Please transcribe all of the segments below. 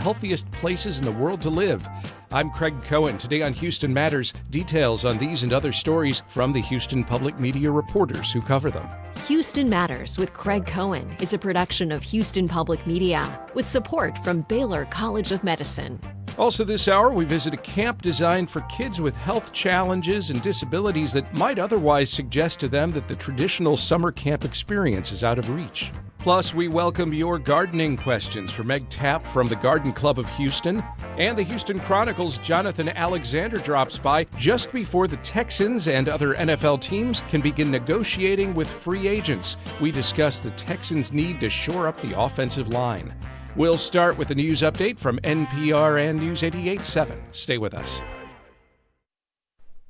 healthiest places in the world to live. I'm Craig Cohen. Today on Houston Matters, details on these and other stories from the Houston Public Media reporters who cover them. Houston Matters with Craig Cohen is a production of Houston Public Media with support from Baylor College of Medicine. Also this hour, we visit a camp designed for kids with health challenges and disabilities that might otherwise suggest to them that the traditional summer camp experience is out of reach. Plus, we welcome your gardening questions for Meg Tapp from the Garden Club of Houston. And the Houston Chronicle's Jonathan Alexander drops by just before the Texans and other NFL teams can begin negotiating with free agents. We discuss the Texans' need to shore up the offensive line. We'll start with a news update from NPR and News 88.7. Stay with us.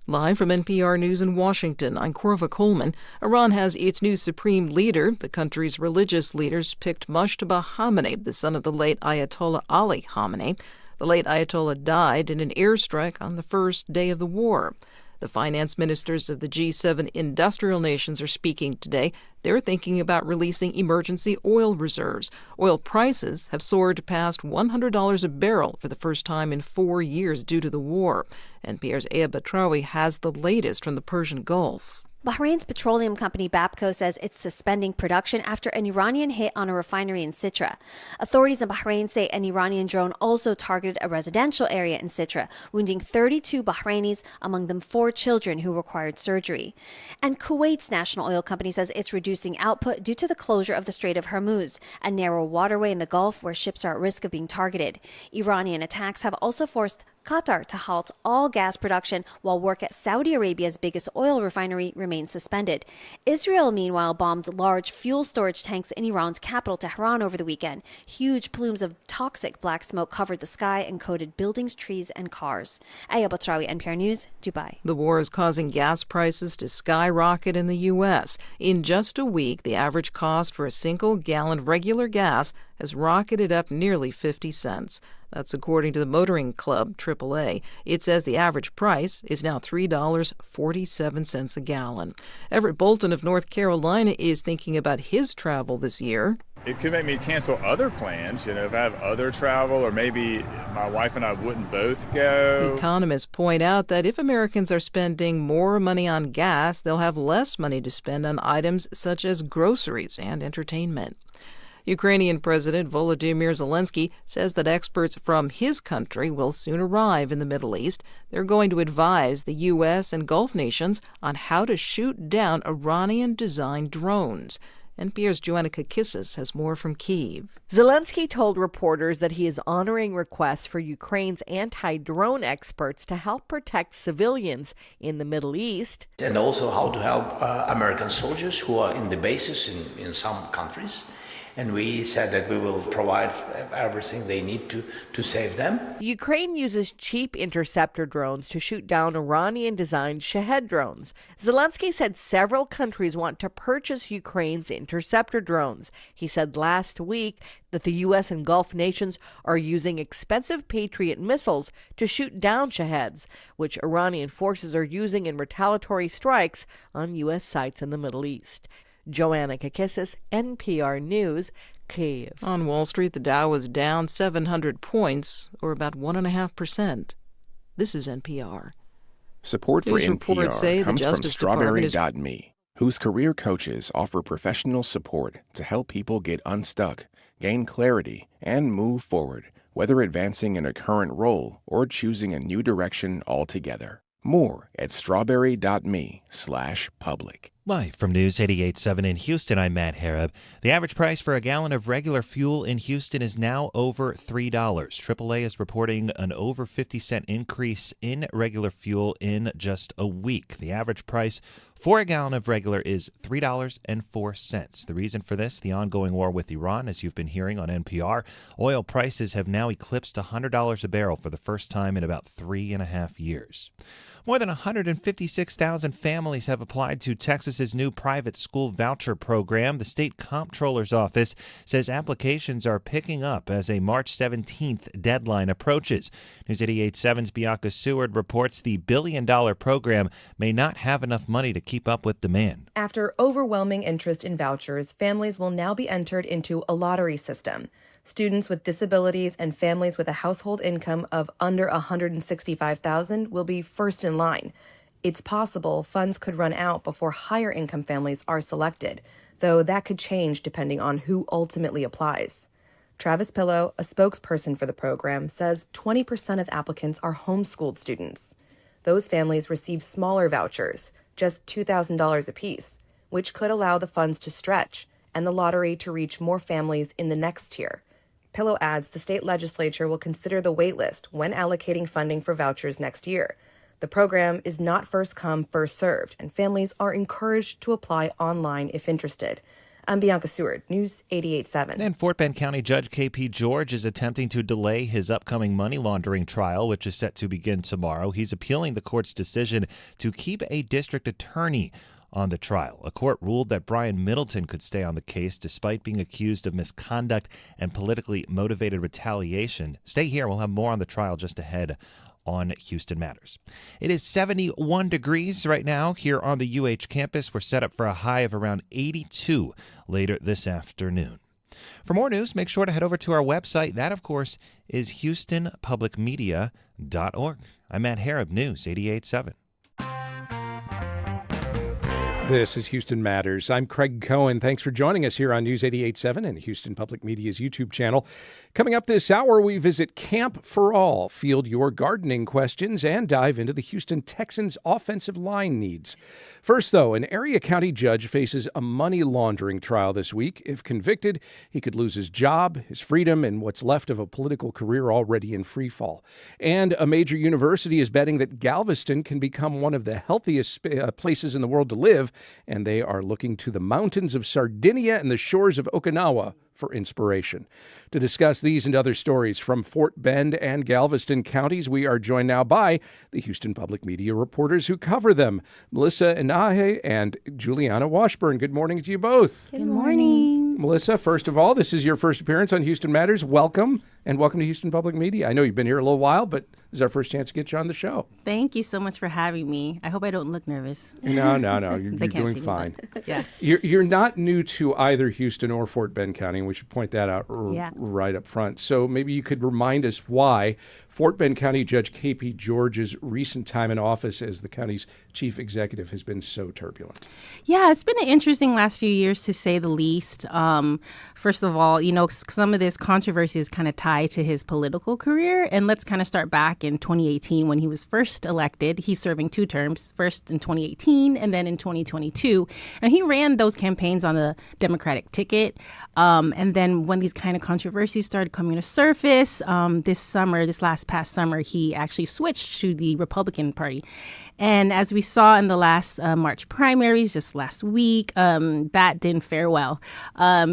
Live from NPR News in Washington, I'm Corva Coleman. Iran has its new supreme leader. The country's religious leaders picked Mujtaba Khamenei, the son of the late Ayatollah Ali Khamenei. The late Ayatollah died in an airstrike on the first day of the war. The finance ministers of the G7 industrial nations are speaking today. They're thinking about releasing emergency oil reserves. Oil prices have soared past $100 a barrel for the first time in 4 years due to the war. NPR's Aya Batrawi has the latest from the Persian Gulf. Bahrain's petroleum company Bapco says it's suspending production after an Iranian hit on a refinery in Sitra. Authorities in Bahrain say an Iranian drone also targeted a residential area in Sitra, wounding 32 Bahrainis, among them 4 children who required surgery. And Kuwait's national oil company says it's reducing output due to the closure of the Strait of Hormuz, a narrow waterway in the Gulf where ships are at risk of being targeted. Iranian attacks have also forced Qatar to halt all gas production while work at Saudi Arabia's biggest oil refinery remains suspended. Israel, meanwhile, bombed large fuel storage tanks in Iran's capital, Tehran, over the weekend. Huge plumes of toxic black smoke covered the sky and coated buildings, trees, and cars. Aya Batrawi, NPR News, Dubai. The war is causing gas prices to skyrocket in the U.S. In just a week, the average cost for a single gallon of regular gas has rocketed up nearly 50 cents. That's according to the Motoring Club, AAA. It says the average price is now $3.47 a gallon. Everett Bolton of North Carolina is thinking about his travel this year. It could make me cancel other plans, if I have other travel, or maybe my wife and I wouldn't both go. Economists point out that if Americans are spending more money on gas, they'll have less money to spend on items such as groceries and entertainment. Ukrainian President Volodymyr Zelensky says that experts from his country will soon arrive in the Middle East. They're going to advise the U.S. and Gulf nations on how to shoot down Iranian-designed drones. NPR's Joanna Kakissis has more from Kyiv. Zelensky told reporters that he is honoring requests for Ukraine's anti-drone experts to help protect civilians in the Middle East. And also how to help American soldiers who are in the bases in some countries. And we said that we will provide everything they need to save them. Ukraine uses cheap interceptor drones to shoot down Iranian-designed Shahed drones. Zelensky said several countries want to purchase Ukraine's interceptor drones. He said last week that the U.S. and Gulf nations are using expensive Patriot missiles to shoot down Shaheds, which Iranian forces are using in retaliatory strikes on U.S. sites in the Middle East. Joanna Kakissis, NPR News, Kyiv. On Wall Street, the Dow was down 700 points, or about 1.5%. This is NPR. Support for NPR comes from Strawberry.me, whose career coaches offer professional support to help people get unstuck, gain clarity, and move forward, whether advancing in a current role or choosing a new direction altogether. More at strawberry.me/public. Live from News 88.7 in Houston, I'm Matt Harrop. The average price for a gallon of regular fuel in Houston is now over $3. AAA is reporting an over 50-cent increase in regular fuel in just a week. The average price for a gallon of regular is $3.04. The reason for this, the ongoing war with Iran, as you've been hearing on NPR. Oil prices have now eclipsed $100 a barrel for the first time in about 3.5 years. More than 156,000 families have applied to Texas's new private school voucher program. The state comptroller's office says applications are picking up as a March 17th deadline approaches. News 88.7's Bianca Seward reports the billion-dollar program may not have enough money to keep up with demand. After overwhelming interest in vouchers, families will now be entered into a lottery system. Students with disabilities and families with a household income of under $165,000 will be first in line. It's possible funds could run out before higher income families are selected, though that could change depending on who ultimately applies. Travis Pillow, a spokesperson for the program, says 20% of applicants are homeschooled students. Those families receive smaller vouchers, just $2,000 apiece, which could allow the funds to stretch and the lottery to reach more families in the next tier. Pillow adds the state legislature will consider the waitlist when allocating funding for vouchers next year. The program is not first come, first served, and families are encouraged to apply online if interested. I'm Bianca Seward, News 88.7. And Fort Bend County Judge K.P. George is attempting to delay his upcoming money laundering trial, which is set to begin tomorrow. He's appealing the court's decision to keep a district attorney on the trial. A court ruled that Brian Middleton could stay on the case despite being accused of misconduct and politically motivated retaliation. Stay here. We'll have more on the trial just ahead on Houston Matters. It is 71 degrees right now here on the UH campus. We're set up for a high of around 82 later this afternoon. For more news, make sure to head over to our website. That, of course, is houstonpublicmedia.org. I'm Matt Harrop, News 88.7. This is Houston Matters. I'm Craig Cohen. Thanks for joining us here on News 88.7 and Houston Public Media's YouTube channel. Coming up this hour, we visit Camp for All, field your gardening questions, and dive into the Houston Texans' offensive line needs. First, though, an area county judge faces a money laundering trial this week. If convicted, he could lose his job, his freedom, and what's left of a political career already in freefall. And a major university is betting that Galveston can become one of the healthiest places in the world to live, and they are looking to the mountains of Sardinia and the shores of Okinawa for inspiration. To discuss these and other stories from Fort Bend and Galveston counties, we are joined now by the Houston Public Media reporters who cover them, Melissa Enaje and Julianna Washburn. Good morning to you both. Good morning. Melissa, first of all, this is your first appearance on Houston Matters. Welcome, and welcome to Houston Public Media. I know you've been here a little while, but this is our first chance to get you on the show. Thank you so much for having me. I hope I don't look nervous. No. You're doing fine. Yeah. You're not new to either Houston or Fort Bend County, and we should point that out right up front. So maybe you could remind us why Fort Bend County Judge K.P. George's recent time in office as the county's chief executive has been so turbulent. Yeah, it's been an interesting last few years, to say the least. First of all, some of this controversy is kind of tied to his political career. And let's kind of start back in 2018 when he was first elected. He's serving 2 terms, first in 2018 and then in 2022. And he ran those campaigns on the Democratic ticket. And then when these kind of controversies started coming to surface, this past summer, he actually switched to the Republican Party. And as we saw in the last March primaries just last week, that didn't fare well.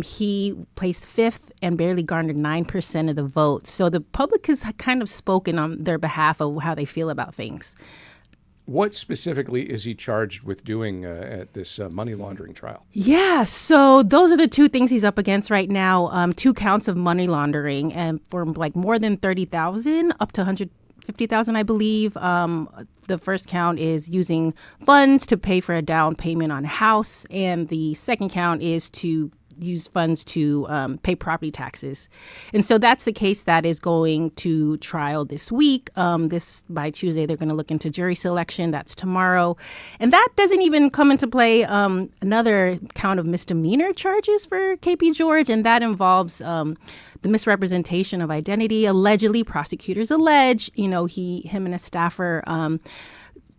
He placed 5th and barely garnered 9% of the vote. So the public has kind of spoken on their behalf of how they feel about things. What specifically is he charged with doing at this money laundering trial? Yeah, so those are the 2 things he's up against right now. 2 counts of money laundering, and for like more than $30,000 up to $150,000, I believe. The first count is using funds to pay for a down payment on a house, and the second count is to use funds to pay property taxes. And so that's the case that is going to trial this week. By Tuesday, they're going to look into jury selection. That's tomorrow. And that doesn't even come into play another count of misdemeanor charges for KP George, and that involves the misrepresentation of identity. Allegedly, prosecutors allege, him and a staffer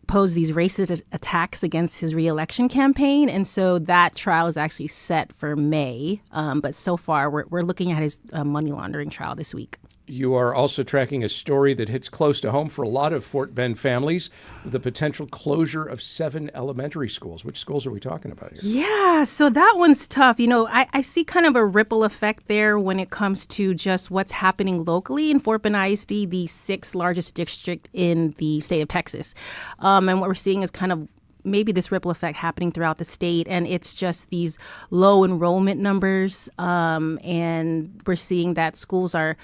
posed these racist attacks against his reelection campaign. And so that trial is actually set for May. But so far, we're looking at his money laundering trial this week. You are also tracking a story that hits close to home for a lot of Fort Bend families, the potential closure of 7 elementary schools. Which schools are we talking about here? Yeah, so that one's tough. I see kind of a ripple effect there when it comes to just what's happening locally in Fort Bend ISD, the 6th largest district in the state of Texas. And what we're seeing is kind of maybe this ripple effect happening throughout the state, and it's just these low enrollment numbers, and we're seeing that schools are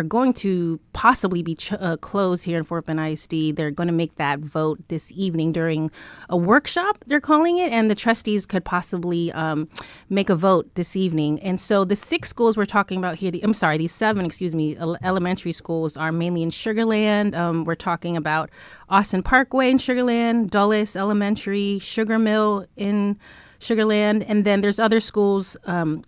going to possibly be closed here in Fort Bend ISD. They're going to make that vote this evening during a workshop, they're calling it, and the trustees could possibly make a vote this evening. And so the six schools we're talking about here, these seven, elementary schools are mainly in Sugar Land. We're talking about Austin Parkway in Sugar Land, Dulles Elementary, Sugar Mill in Sugar Land, and then there's other schools,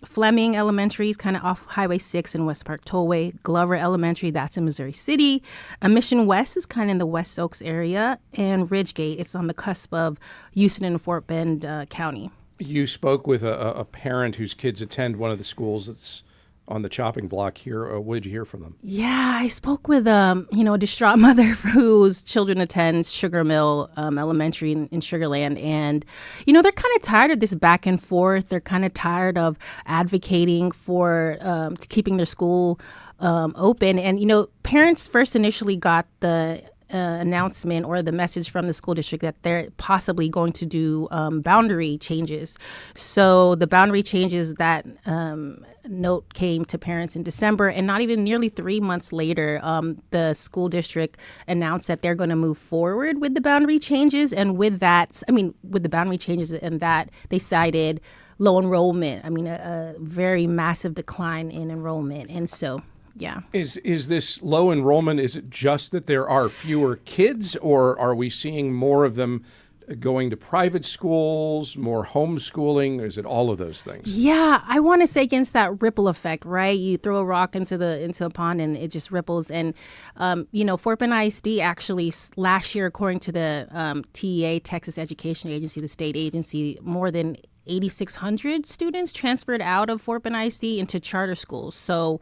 Fleming Elementary is kind of off Highway 6 in West Park Tollway, Glover Elementary, that's in Missouri City, Mission West is kind of in the West Oaks area, and Ridgegate, it's on the cusp of Houston and Fort Bend County. You spoke with a parent whose kids attend one of the schools that's on the chopping block here. What did you hear from them? Yeah, I spoke with a distraught mother whose children attend Sugar Mill Elementary in Sugar Land, and they're kind of tired of this back and forth. They're kind of tired of advocating for keeping their school open. And parents first initially got the announcement or the message from the school district that they're possibly going to do boundary changes. So the boundary changes, that note came to parents in December, and not even nearly 3 months later, the school district announced that they're going to move forward with the boundary changes. And with the boundary changes and that, they cited low enrollment. A very massive decline in enrollment. And so, yeah. Is this low enrollment, is it just that there are fewer kids, or are we seeing more of them going to private schools, more homeschooling? Or is it all of those things? Yeah, I want to say against that ripple effect, right? You throw a rock into a pond and it just ripples. And, Fort Bend ISD actually last year, according to the TEA, Texas Education Agency, the state agency, more than 8,600 students transferred out of Fort Bend ISD into charter schools. So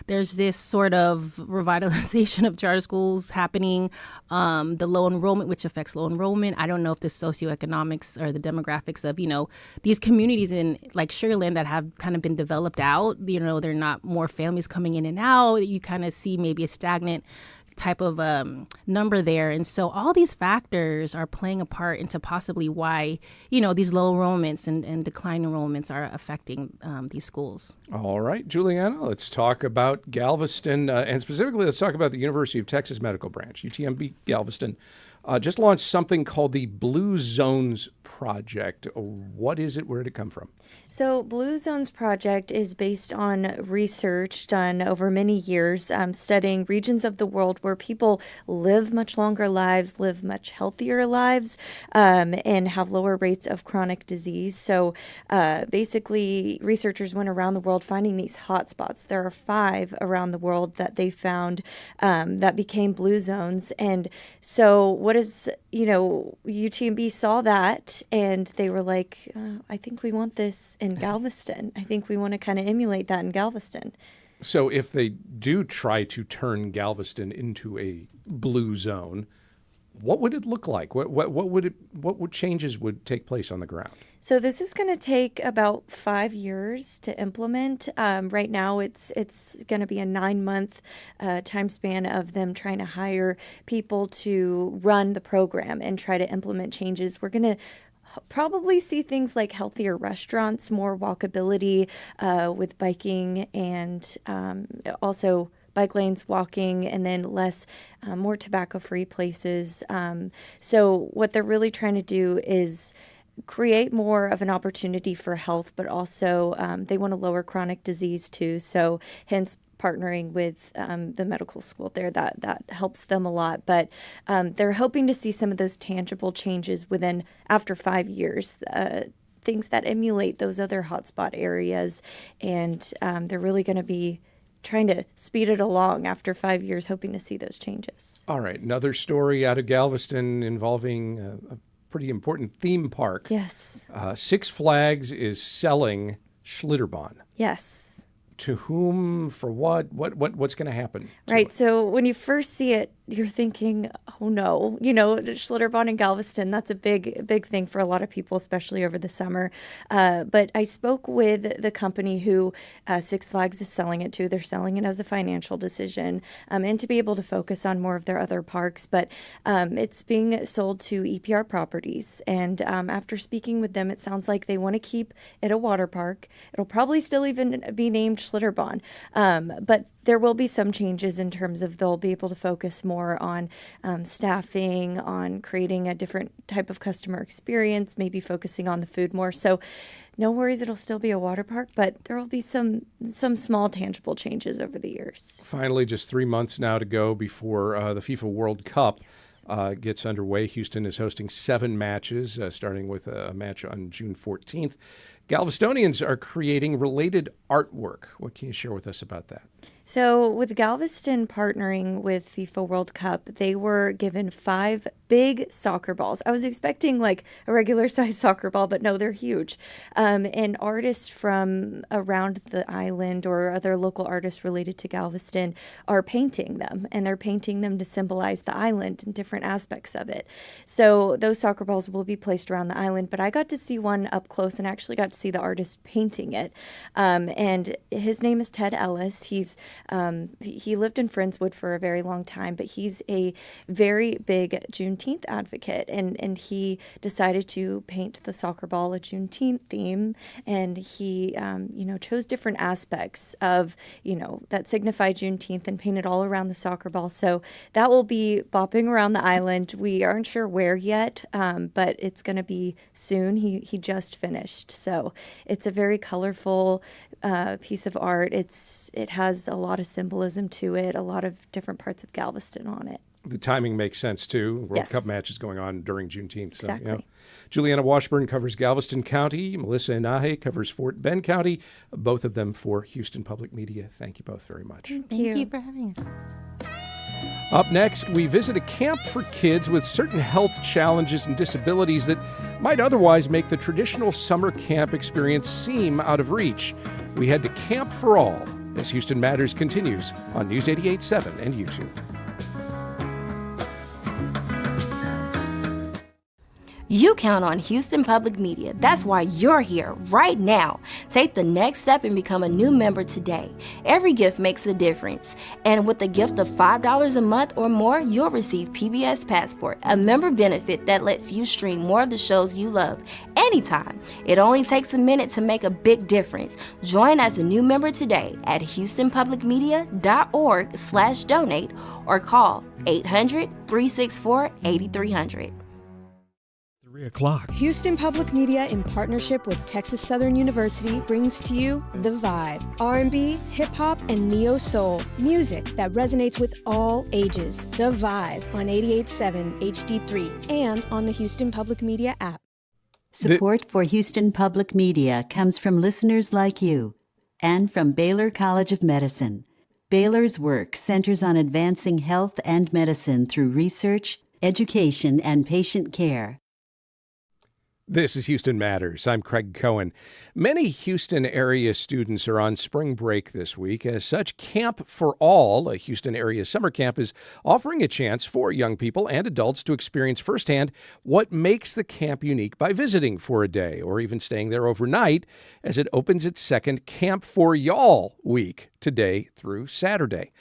there's this sort of revitalization of charter schools happening. The low enrollment, which affects low enrollment. I don't know if the socioeconomics or the demographics of, these communities in like Sugar Land that have kind of been developed out, they're not more families coming in and out. You kind of see maybe a stagnant type of number there. And so all these factors are playing a part into possibly why, these low enrollments and decline enrollments are affecting these schools. All right, Julianna, let's talk about Galveston, and specifically let's talk about the University of Texas Medical Branch. UTMB Galveston just launched something called the Blue Zones Project. What is it? Where did it come from? So Blue Zones Project is based on research done over many years, studying regions of the world where people live much longer lives, live much healthier lives, and have lower rates of chronic disease. So basically, researchers went around the world finding these hotspots. There are 5 around the world that they found that became blue zones. And so what is, UTMB saw that and they were like, I think we want this in Galveston. I think we want to kind of emulate that in Galveston. So if they do try to turn Galveston into a blue zone, what would it look like? What changes would take place on the ground? So this is going to take about 5 years to implement. Right now, it's going to be a 9-month time span of them trying to hire people to run the program and try to implement changes. We're going to probably see things like healthier restaurants, more walkability with biking, and also bike lanes, walking, and then more tobacco-free places. So what they're really trying to do is create more of an opportunity for health, but also they want to lower chronic disease too. So hence partnering with the medical school there, that helps them a lot. But they're hoping to see some of those tangible changes after 5 years, things that emulate those other hotspot areas. And they're really going to be trying to speed it along after 5 years, hoping to see those changes. All right. Another story out of Galveston involving a pretty important theme park. Yes. Six Flags is selling Schlitterbahn. Yes. to whom, for what's going to happen? Right. So when you first see it, you're thinking, oh no, Schlitterbahn and Galveston, that's a big thing for a lot of people, especially over the summer. But I spoke with the company who Six Flags is selling it to. They're selling it as a financial decision and to be able to focus on more of their other parks. But it's being sold to EPR Properties. And after speaking with them, it sounds like they want to keep it a water park. It'll probably still even be named Schlitterbahn. But there will be some changes in terms of they'll be able to focus more on staffing, on creating a different type of customer experience, maybe focusing on the food more. So no worries, it'll still be a water park, but there will be some small tangible changes over the years. Finally, just 3 months now to go before the FIFA World Cup gets underway. Houston is hosting 7 matches, starting with a match on June 14th. Galvestonians are creating related artwork. What can you share with us about that? So with Galveston partnering with FIFA World Cup, they were given 5 big soccer balls. I was expecting like a regular size soccer ball, but no, they're huge. And artists from around the island or other local artists related to Galveston are painting them, and they're painting them to symbolize the island and different aspects of it. So those soccer balls will be placed around the island, but I got to see one up close and actually got to see the artist painting it. And his name is Ted Ellis. He lived in Friendswood for a very long time, but he's a very big Juneteenth advocate, and he decided to paint the soccer ball a Juneteenth theme, and he chose different aspects of that signify Juneteenth and painted all around the soccer ball. So that will be bopping around the island. We aren't sure where yet, but it's going to be soon. He just finished, so it's a very colorful piece of art. It has a lot of symbolism to it, a lot of different parts of Galveston on it. The timing makes sense, too. World Yes. Cup match is going on during Juneteenth. So, Exactly. Julianna Washburn covers Galveston County. Melissa Enaje covers Fort Bend County, both of them for Houston Public Media. Thank you both very much. Thank you for having us. Up next, we visit a camp for kids with certain health challenges and disabilities that might otherwise make the traditional summer camp experience seem out of reach. We head to Camp for All as Houston Matters continues on News 88.7 and YouTube. You count on Houston Public Media. That's why you're here right now. Take the next step and become a new member today. Every gift makes a difference. And with a gift of $5 a month or more, you'll receive PBS Passport, a member benefit that lets you stream more of the shows you love anytime. It only takes a minute to make a big difference. Join as a new member today at houstonpublicmedia.org/donate or call 800-364-8300. 3 o'clock. Houston Public Media, in partnership with Texas Southern University, brings to you The Vibe. R&B, hip-hop, and neo-soul. Music that resonates with all ages. The Vibe on 88.7 HD3 and on the Houston Public Media app. Support for Houston Public Media comes from listeners like you and from Baylor College of Medicine. Baylor's work centers on advancing health and medicine through research, education, and patient care. This is Houston Matters. I'm Craig Cohen. Many Houston area students are on spring break this week. As such, Camp for All, a Houston area summer camp, is offering a chance for young people and adults to experience firsthand what makes the camp unique by visiting for a day or even staying there overnight, as it opens its second Camp for Y'all week today through Saturday.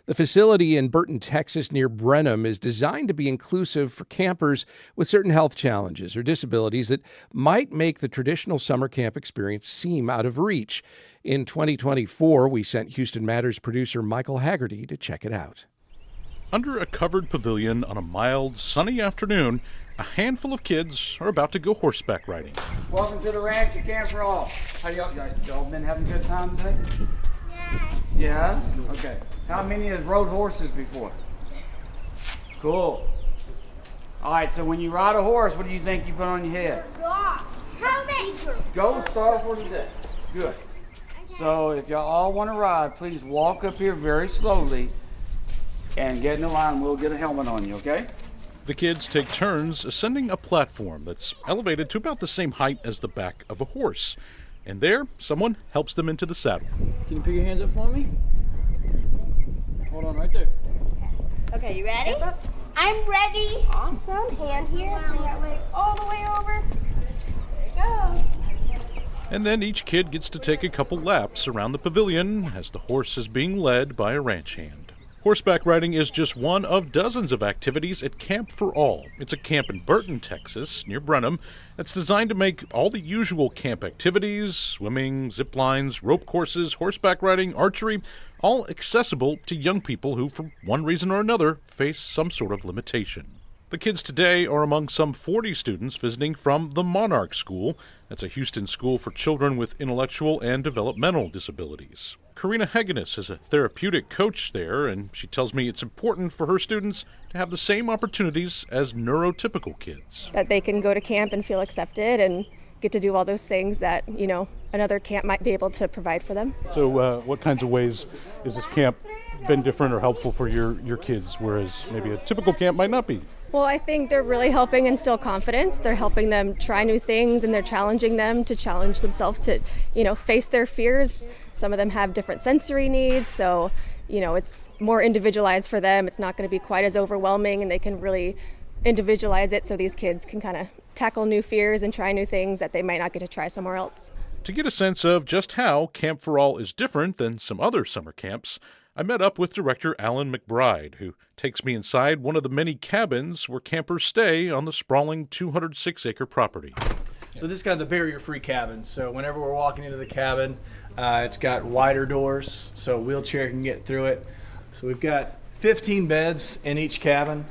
The facility in Burton, Texas, near Brenham, is designed to be inclusive for campers with certain health challenges or disabilities that might make the traditional summer camp experience seem out of reach. In 2024, we sent Houston Matters producer Michael Haggerty to check it out. Under a covered pavilion on a mild, sunny afternoon, a handful of kids are about to go horseback riding. Welcome to the ranch at Camp for All. How y'all been having a good time today? Yeah? Okay. How many has rode horses before? Cool. All right, so when you ride a horse, what do you think you put on your head? Gold star for today. Good. So if y'all all want to ride, please walk up here very slowly and get in the line. We'll get a helmet on you, okay? The kids take turns ascending a platform that's elevated to about the same height as the back of a horse. And there, someone helps them into the saddle. Can you pick your hands up for me? Hold on right there. Okay, you ready? I'm ready. Awesome. Hand here. Swing that leg all the way over. There it goes. And then each kid gets to take a couple laps around the pavilion as the horse is being led by a ranch hand. Horseback riding is just one of dozens of activities at Camp for All. It's a camp in Burton, Texas, near Brenham, that's designed to make all the usual camp activities, swimming, zip lines, rope courses, horseback riding, archery, all accessible to young people who, for one reason or another, face some sort of limitation. The kids today are among some 40 students visiting from the Monarch School. That's a Houston school for children with intellectual and developmental disabilities. Karina Hegenis is a therapeutic coach there, and she tells me it's important for her students to have the same opportunities as neurotypical kids. That they can go to camp and feel accepted and get to do all those things that, another camp might be able to provide for them. So what kinds of ways is this camp been different or helpful for your kids, whereas maybe a typical camp might not be? Well, I think they're really helping instill confidence. They're helping them try new things, and they're challenging them to challenge themselves to, face their fears. Some of them have different sensory needs, so, it's more individualized for them. It's not going to be quite as overwhelming, and they can really individualize it so these kids can kind of tackle new fears and try new things that they might not get to try somewhere else. To get a sense of just how Camp for All is different than some other summer camps, I met up with Director Alan McBride, who takes me inside one of the many cabins where campers stay on the sprawling 206-acre property. So this is kind of the barrier-free cabin. So whenever we're walking into the cabin, it's got wider doors, so a wheelchair can get through it. So we've got 15 beds in each cabin.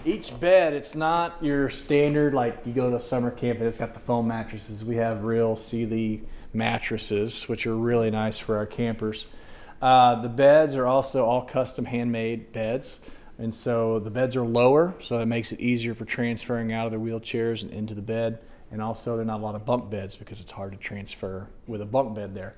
Each bed, it's not your standard, like you go to a summer camp and it's got the foam mattresses. We have real Sealy mattresses, which are really nice for our campers. The beds are also all custom handmade beds, and so the beds are lower, so that makes it easier for transferring out of their wheelchairs and into the bed. And also there are not a lot of bunk beds because it's hard to transfer with a bunk bed there.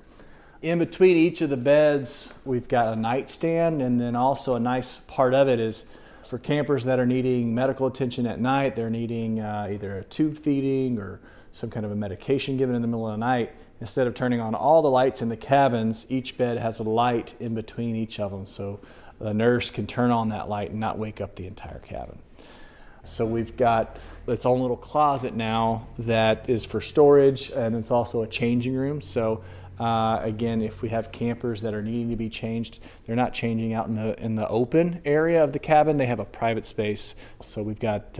In between each of the beds, we've got a nightstand, and then also a nice part of it is for campers that are needing medical attention at night. They're needing either a tube feeding or some kind of a medication given in the middle of the night. Instead of turning on all the lights in the cabins, each bed has a light in between each of them, so the nurse can turn on that light and not wake up the entire cabin. So we've got its own little closet now that is for storage, and it's also a changing room. So again, if we have campers that are needing to be changed, they're not changing out in the open area of the cabin. They have a private space. So we've got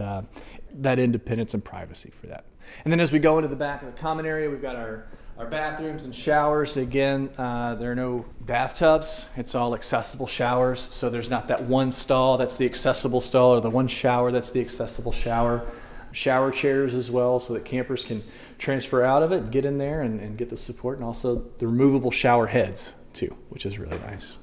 that independence and privacy for that. And then as we go into the back of the common area, we've got our bathrooms and showers. Again, there are no bathtubs. It's all accessible showers. So there's not that one stall that's the accessible stall or the one shower that's the accessible shower. Shower chairs as well, so that campers can transfer out of it, get in there and get the support, and also the removable shower heads too, which is really nice.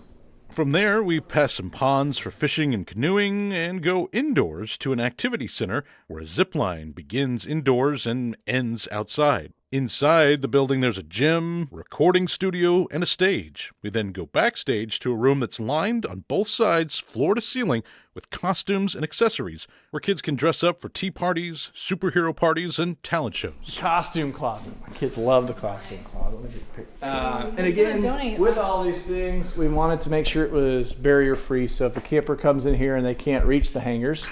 From there, we pass some ponds for fishing and canoeing and go indoors to an activity center where a zip line begins indoors and ends outside. Inside the building, there's a gym, recording studio, and a stage. We then go backstage to a room that's lined on both sides, floor to ceiling, with costumes and accessories, where kids can dress up for tea parties, superhero parties, and talent shows. Costume closet. My kids love the costume closet. And again, with all these things, we wanted to make sure it was barrier-free. So if a camper comes in here and they can't reach the hangers,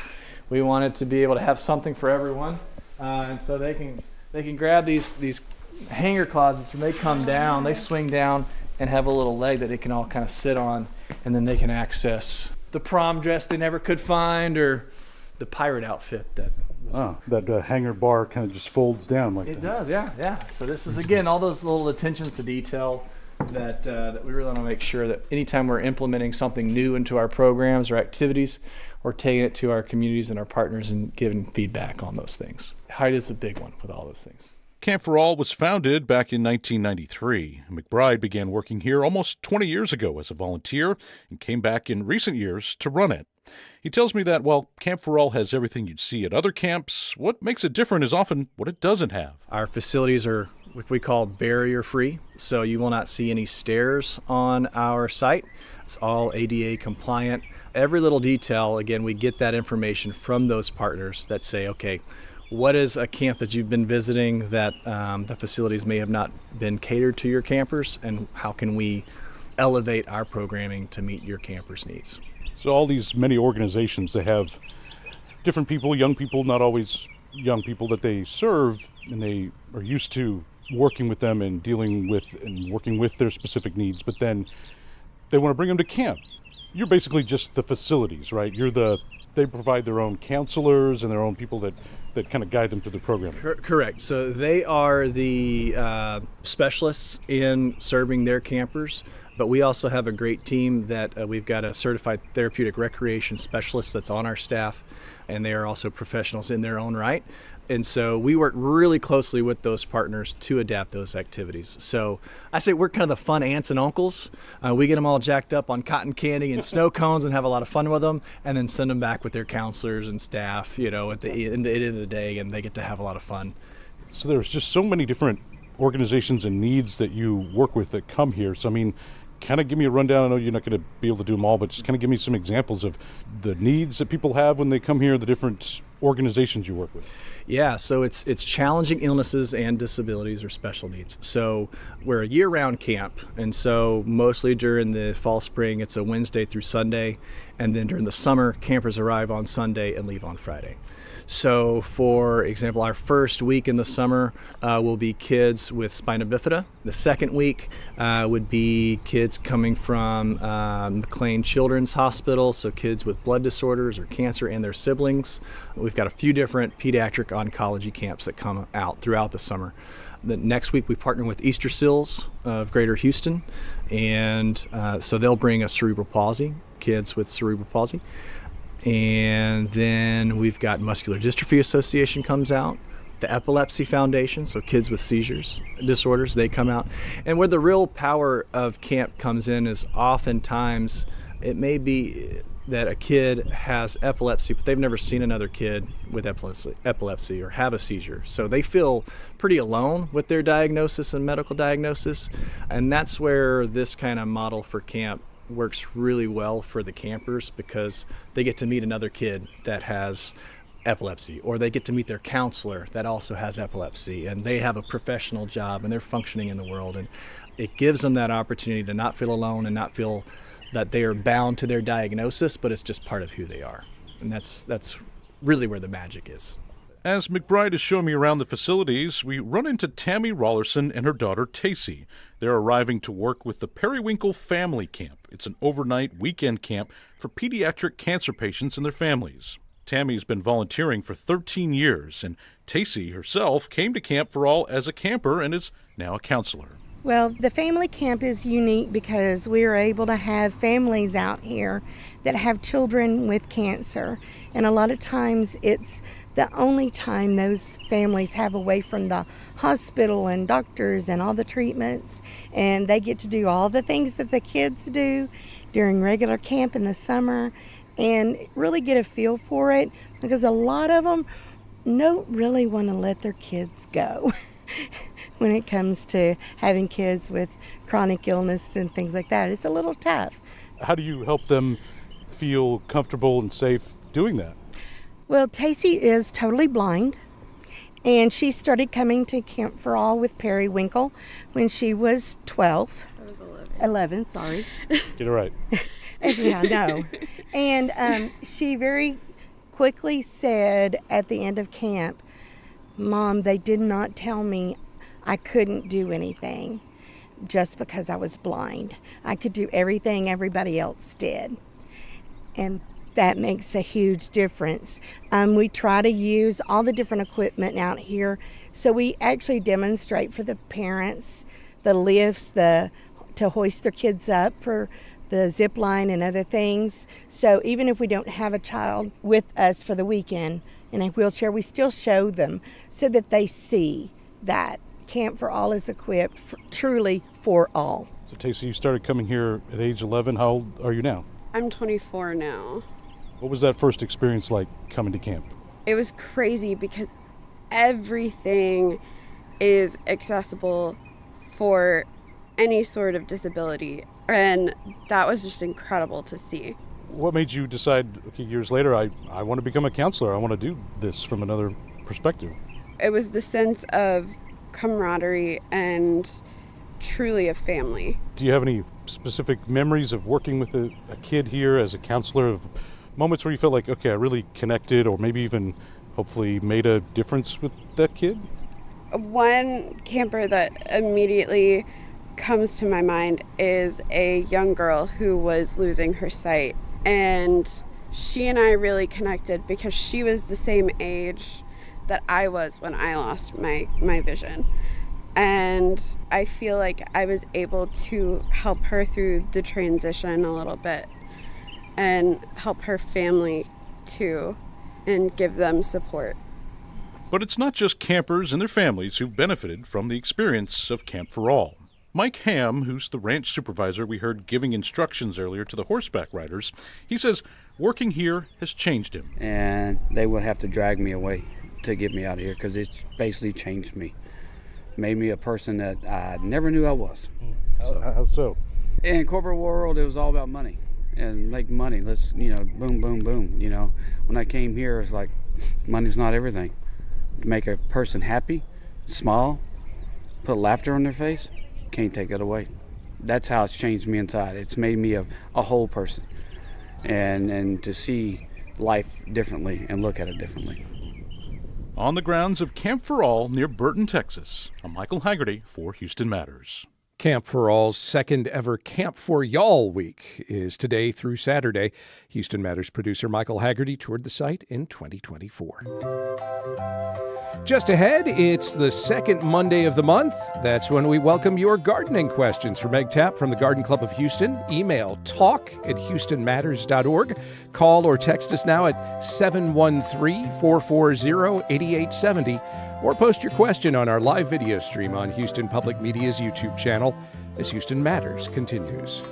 we wanted to be able to have something for everyone. And so they can grab these hanger closets, and they come down, they swing down and have a little leg that they can all kind of sit on, and then they can access the prom dress they never could find or the pirate outfit that hanger bar kind of just folds down like that. It does, yeah. So this is, again, all those little attentions to detail that we really want to make sure that anytime we're implementing something new into our programs or activities, we're taking it to our communities and our partners and giving feedback on those things. Height is a big one with all those things. Camp for All was founded back in 1993. McBride began working here almost 20 years ago as a volunteer and came back in recent years to run it. He tells me that while Camp for All has everything you'd see at other camps, what makes it different is often what it doesn't have. Our facilities are what we call barrier-free, so you will not see any stairs on our site. It's all ADA compliant. Every little detail, again, we get that information from those partners that say, okay, what is a camp that you've been visiting that the facilities may have not been catered to your campers, and how can we elevate our programming to meet your campers' needs? So all these many organizations, they have different people, young people, not always young people that they serve, and they are used to working with them and dealing with and working with their specific needs, but then they want to bring them to camp. You're basically just the facilities, right? They provide their own counselors and their own people that kind of guide them through the program. Correct. So they are the specialists in serving their campers, but we also have a great team that we've got a certified therapeutic recreation specialist that's on our staff, and they are also professionals in their own right. And so we work really closely with those partners to adapt those activities. So I say we're kind of the fun aunts and uncles. We get them all jacked up on cotton candy and snow cones and have a lot of fun with them, and then send them back with their counselors and staff, at the end of the day, and they get to have a lot of fun. So there's just so many different organizations and needs that you work with that come here. So, I mean, kind of give me a rundown. I know you're not going to be able to do them all, but just kind of give me some examples of the needs that people have when they come here, the different organizations you work with. Yeah, so it's challenging illnesses and disabilities or special needs. So we're a year-round camp, and so mostly during the fall, spring, it's a Wednesday through Sunday, and then during the summer, campers arrive on Sunday and leave on Friday. So, for example, our first week in the summer will be kids with spina bifida. The second week would be kids coming from McLean Children's Hospital, so kids with blood disorders or cancer and their siblings. We've got a few different pediatric oncology camps that come out throughout the summer. The next week we partner with Easter Seals of Greater Houston, and so they'll bring us cerebral palsy, kids with cerebral palsy. And then we've got Muscular Dystrophy Association comes out, the Epilepsy Foundation, so kids with seizures disorders, they come out. And where the real power of camp comes in is oftentimes it may be that a kid has epilepsy, but they've never seen another kid with epilepsy or have a seizure. So they feel pretty alone with their diagnosis and medical diagnosis. And that's where this kind of model for camp works really well for the campers, because they get to meet another kid that has epilepsy, or they get to meet their counselor that also has epilepsy, and they have a professional job and they're functioning in the world, and it gives them that opportunity to not feel alone and not feel that they are bound to their diagnosis, but it's just part of who they are. And that's really where the magic is. As McBride is showing me around the facilities, we run into Tammy Rollerson and her daughter Tacey. They're arriving to work with the Periwinkle Family Camp. It's an overnight weekend camp for pediatric cancer patients and their families. Tammy's been volunteering for 13 years, and Tacey herself came to Camp for All as a camper and is now a counselor. Well, the family camp is unique because we are able to have families out here that have children with cancer. And a lot of times it's the only time those families have away from the hospital and doctors and all the treatments. And they get to do all the things that the kids do during regular camp in the summer and really get a feel for it, because a lot of them don't really want to let their kids go. When it comes to having kids with chronic illness and things like that, it's a little tough. How do you help them feel comfortable and safe doing that? Well, Tacey is totally blind, and she started coming to Camp for All with Periwinkle when she was 12. I was 11, sorry. Get it right. Yeah, no. And she very quickly said at the end of camp, "Mom, they did not tell me I couldn't do anything just because I was blind. I could do everything everybody else did." And that makes a huge difference. We try to use all the different equipment out here. So we actually demonstrate for the parents the lifts, to hoist their kids up for the zip line and other things. So even if we don't have a child with us for the weekend in a wheelchair, we still show them so that they see that Camp for All is equipped truly for all. So Tacey, you started coming here at age 11. How old are you now? I'm 24 now. What was that first experience like coming to camp? It was crazy because everything is accessible for any sort of disability, and that was just incredible to see. What made you decide, okay, years later, I want to become a counselor. I want to do this from another perspective? It was the sense of camaraderie and truly a family. Do you have any specific memories of working with a kid here as a counselor, of moments where you felt like, okay, I really connected, or maybe even hopefully made a difference with that kid? One camper that immediately comes to my mind is a young girl who was losing her sight. And she and I really connected because she was the same age that I was when I lost my vision. And I feel like I was able to help her through the transition a little bit and help her family too and give them support. But it's not just campers and their families who've benefited from the experience of Camp for All. Mike Ham, who's the ranch supervisor we heard giving instructions earlier to the horseback riders, he says working here has changed him. And they would have to drag me away to get me out of here because it's basically changed me. Made me a person that I never knew I was. How so? In corporate world, it was all about money and make money. Let's, boom, boom, boom. When I came here, it's like money's not everything. To make a person happy, smile, put laughter on their face, can't take it away. That's how it's changed me inside. It's made me a whole person, and to see life differently and look at it differently. On the grounds of Camp for All near Burton, Texas, I'm Michael Haggerty for Houston Matters. Camp for All's second ever Camp for Y'all week is today through Saturday. Houston Matters producer Michael Haggerty toured the site in 2024. Just ahead, it's the second Monday of the month. That's when we welcome your gardening questions for Meg Tapp from the Garden Club of Houston. Email talk@houstonmatters.org. Call or text us now at 713-440-8870. Or post your question on our live video stream on Houston Public Media's YouTube channel as Houston Matters continues.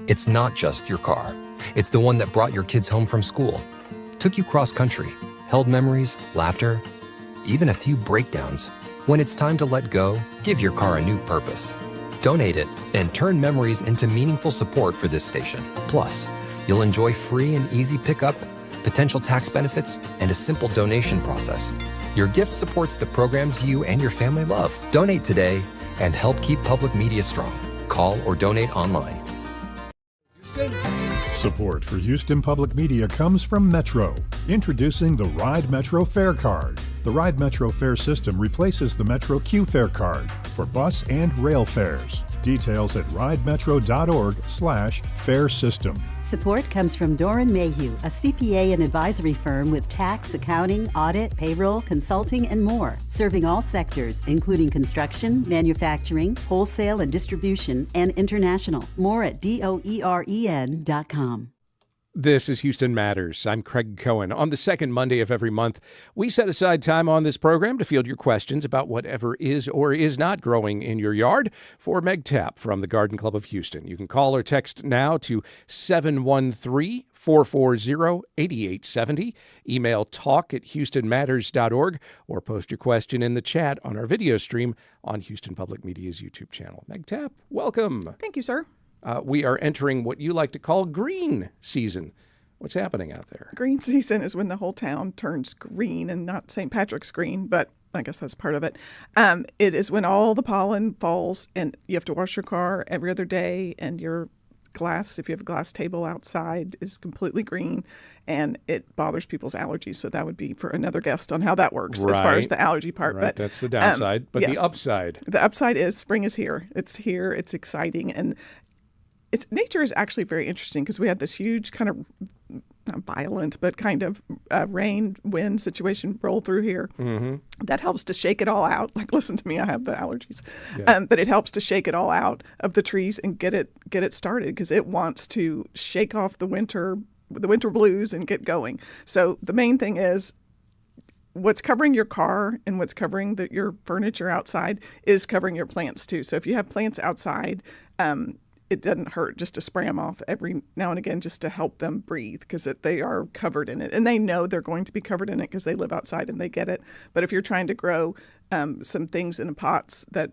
It's not just your car. It's the one that brought your kids home from school, took you cross-country, held memories, laughter, even a few breakdowns. When it's time to let go, give your car a new purpose. Donate it and turn memories into meaningful support for this station. Plus, you'll enjoy free and easy pickup, potential tax benefits, and a simple donation process. Your gift supports the programs you and your family love. Donate today and help keep public media strong. Call or donate online. Support for Houston Public Media comes from Metro. Introducing the Ride Metro Fare Card. The Ride Metro Fare system replaces the Metro Q Fare Card for bus and rail fares. Details at ridemetro.org/fare system. Support comes from Doran Mayhew, a CPA and advisory firm with tax, accounting, audit, payroll, consulting, and more, serving all sectors, including construction, manufacturing, wholesale and distribution, and international. More at doeren.com. This is Houston Matters. I'm Craig Cohen. On the second Monday of every month, we set aside time on this program to field your questions about whatever is or is not growing in your yard for Meg Tapp from the Garden Club of Houston. You can call or text now to 713-440-8870. Email talk@houstonmatters.org or post your question in the chat on our video stream on Houston Public Media's YouTube channel. Meg Tapp, welcome. Thank you, sir. We are entering what you like to call green season. What's happening out there? Green season is when the whole town turns green, and not St. Patrick's green, but I guess that's part of it. It is when all the pollen falls, and you have to wash your car every other day, and your glass, if you have a glass table outside, is completely green, and it bothers people's allergies. So that would be for another guest on how that works as far as the allergy part. Right, but that's the downside. But yes. The upside. The upside is spring is here. It's here. It's exciting. And nature is actually very interesting because we had this huge kind of, not violent, but kind of rain, wind situation roll through here. Mm-hmm. That helps to shake it all out. Like, listen to me, I have the allergies. Yeah. But it helps to shake it all out of the trees and get it started because it wants to shake off the winter blues and get going. So the main thing is what's covering your car and what's covering your furniture outside is covering your plants too. So if you have plants outside, it doesn't hurt just to spray them off every now and again just to help them breathe because they are covered in it. And they know they're going to be covered in it because they live outside and they get it. But if you're trying to grow some things in pots that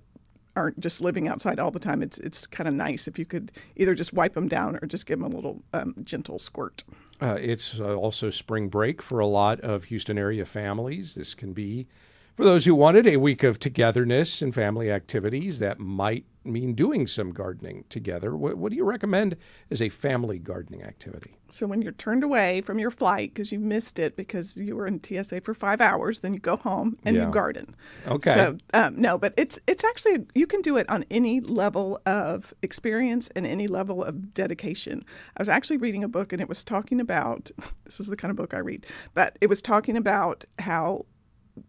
aren't just living outside all the time. It's kind of nice if you could either just wipe them down or just give them a little gentle squirt. It's also spring break for a lot of Houston area families. This can be, for those who wanted, a week of togetherness and family activities that might mean doing some gardening together. What do you recommend as a family gardening activity? So when you're turned away from your flight because you missed it because you were in TSA for 5 hours, then you go home and you garden. Okay. So no, but it's actually, you can do it on any level of experience and any level of dedication. I was actually reading a book and it was talking about, this is the kind of book I read, but it was talking about how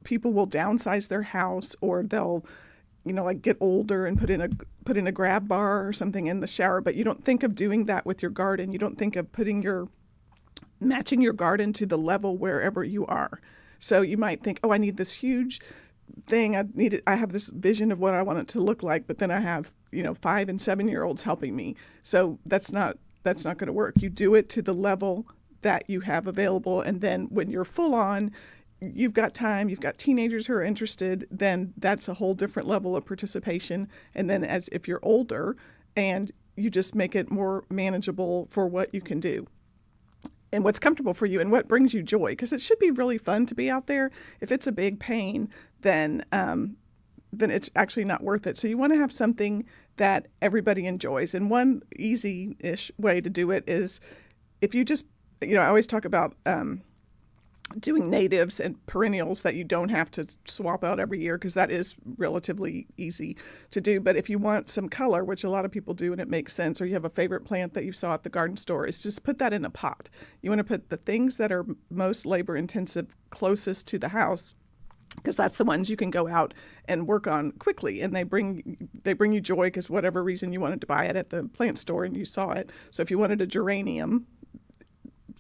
people will downsize their house, or they'll, like get older and put in a grab bar or something in the shower. But you don't think of doing that with your garden. You don't think of matching your garden to the level wherever you are. So you might think, oh, I need this huge thing. I have this vision of what I want it to look like, but then I have 5 and 7 year olds helping me. So that's not going to work. You do it to the level that you have available, and then when you're full on, you've got time, you've got teenagers who are interested, then that's a whole different level of participation. And then if you're older, and you just make it more manageable for what you can do and what's comfortable for you and what brings you joy, because it should be really fun to be out there. If it's a big pain, then it's actually not worth it. So you want to have something that everybody enjoys. And one easy-ish way to do it is if you just, I always talk about doing natives and perennials that you don't have to swap out every year, because that is relatively easy to do. But if you want some color, which a lot of people do and it makes sense, or you have a favorite plant that you saw at the garden store, is just put that in a pot. You want to put the things that are most labor intensive closest to the house, because that's the ones you can go out and work on quickly, and they bring you joy, because whatever reason you wanted to buy it at the plant store and you saw it. So if you wanted a geranium,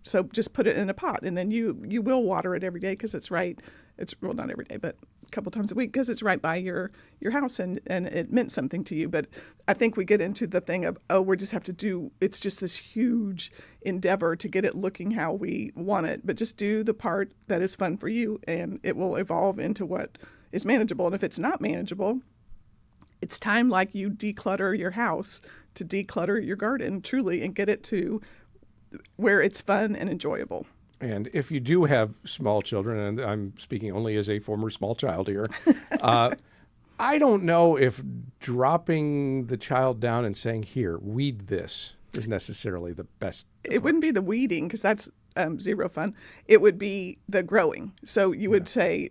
so just put it in a pot, and then you will water it every day, because it's right. It's, well, not every day, but a couple times a week, because it's right by your house, and it meant something to you. But I think we get into the thing of, we just have to do, it's just this huge endeavor to get it looking how we want it. But just do the part that is fun for you, and it will evolve into what is manageable. And if it's not manageable, it's time, like you declutter your house, to declutter your garden truly and get it to where it's fun and enjoyable. And if you do have small children, and I'm speaking only as a former small child here, I don't know if dropping the child down and saying, here, weed this, is necessarily the best approach. It wouldn't be the weeding, because that's zero fun. It would be the growing. So you would say,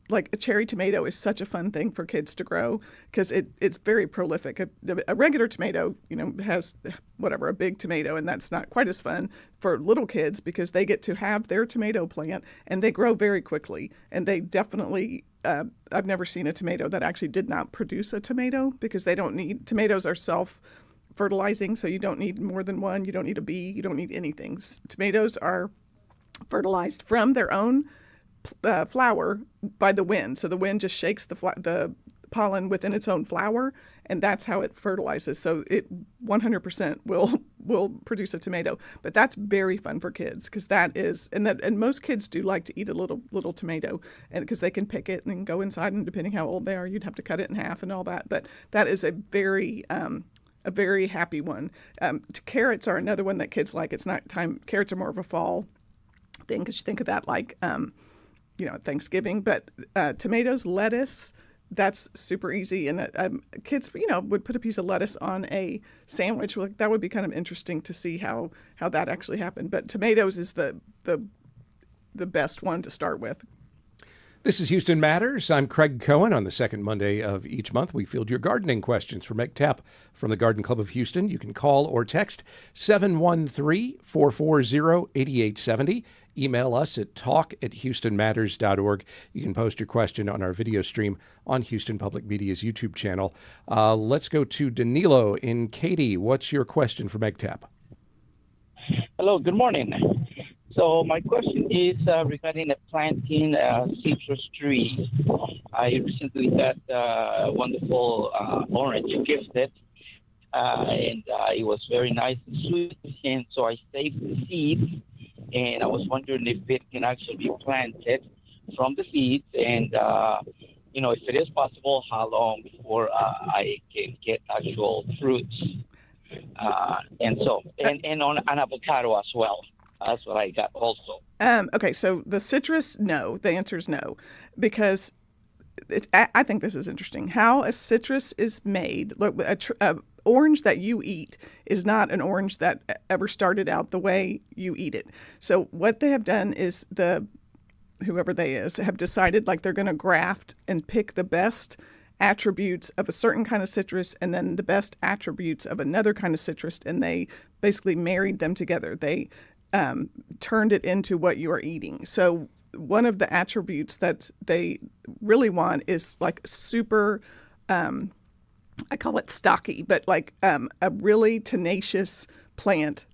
like a cherry tomato is such a fun thing for kids to grow, because it's very prolific. A regular tomato, has a big tomato, and that's not quite as fun for little kids, because they get to have their tomato plant and they grow very quickly. And they definitely, I've never seen a tomato that actually did not produce a tomato, because tomatoes are self-fertilizing, so you don't need more than one. You don't need a bee. You don't need anything. Tomatoes are fertilized from their own flower by the wind. So the wind just shakes the pollen within its own flower, and that's how it fertilizes. So it 100% will produce a tomato. But that's very fun for kids, because and most kids do like to eat a little tomato, and because they can pick it and go inside, and depending how old they are, you'd have to cut it in half and all that. But that is a very happy one. Carrots are another one that kids like. It's not time. Carrots are more of a fall thing, because you think of that like, Thanksgiving. But tomatoes, lettuce, that's super easy. And kids, would put a piece of lettuce on a sandwich. That would be kind of interesting to see how that actually happened. But tomatoes is the best one to start with. This is Houston Matters. I'm Craig Cohen. On the second Monday of each month, we field your gardening questions for Meg Tapp from the Garden Club of Houston. You can call or text 713-440-8870. Email us at talk@houstonmatters.org. You can post your question on our video stream on Houston Public Media's YouTube channel. Let's go to Danilo in Katy. What's your question for Meg Tapp? Hello, good morning. So my question is regarding planting citrus trees. I recently got a wonderful orange gifted, and it was very nice and sweet. And so I saved the seeds, and I was wondering if it can actually be planted from the seeds and, if it is possible, how long before I can get actual fruits, and on an avocado as well. That's what I got also. Okay, so the citrus, no. The answer is no, because I think this is interesting. How a citrus is made, look, a orange that you eat is not an orange that ever started out the way you eat it. So what they have done is whoever they is have decided like they're going to graft and pick the best attributes of a certain kind of citrus and then the best attributes of another kind of citrus, and they basically married them together. They turned it into what you are eating. So one of the attributes that they really want is like super, I call it stocky, but like a really tenacious plant